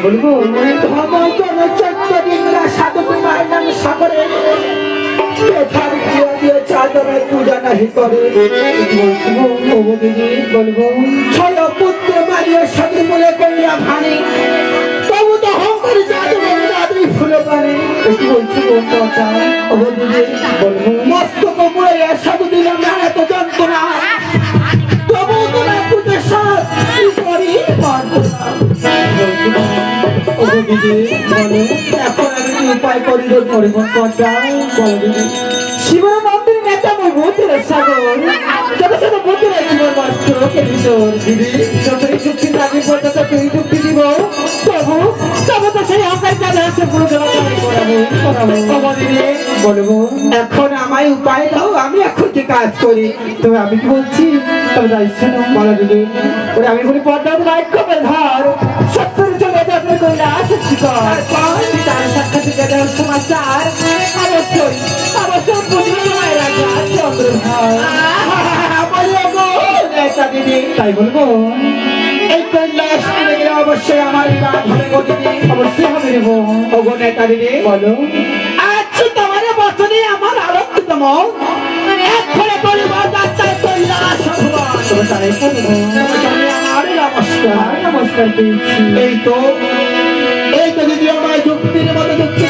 বলবো ধর্মজন চৈত্য দিনরা সাধু তোমার নাম সাগরে পেথার দিয়া দিয়ে চাদরে পূজা নাহি করে বলবো ওগো দিদি বলবো ছয় পুত্র মারিয়া সাধু বলে করিয়া ভানি তবু তো হংকরি জাদু বলে দাদি ফুলে পানি কি বলছি কথা ওগো দিদি বলবো মস্তক মুড়ে সাধু দিলাম না এত যন্ত্রণা তবু তোমার পুজো সাত করি পারবো না ওগো দিদি বলো এখন আমি কি উপায় করি রে পরিবর্তন কথা বলো দিদি শিব মন্দির নেতা মই ভূতের সাগর যত শত ভূতের জীবন বস্ত্র কে ভিতর দিদি যতই চুক্তি দাবি করতে তুই চুক্তি দিব তবু তবু তো সেই অঙ্কার যাবে সে পুরো জবাব করাবো ওগো দিদি বলবো এখন আমায় উপায় দাও আমি এখন কি কাজ করি তবে আমি কি বলছি তবে দায়িত্ব নাও বলো দিদি ওরে আমি বলি পর্দা বাক্য ধর সত্তর চলে যাবে কইলা সত্যি কর তার সাক্ষাৎ দেওয়ার সমাচার অবশ্যই অবশ্যই বুঝবে তোমায় রাজা চন্দ্রধর বলিও গো নেতা দিদি তাই বলবো এই কৈলাস করে গেলে অবশ্যই আমার বিবাহ হবে গো দিদি অবশ্যই হবে রে বোন ওগো নেতা দিদি বলো আচ্ছা তোমার বছরে আমার আলোকিতম এক্ষণে পরিবার যাত্রায় কৈলাস ভগবান তবে তাই করবো তুমি আমার নমস্কার নমস্কার দিচ্ছি এই তো দিদি আমার যুক্তির মতো যুক্তি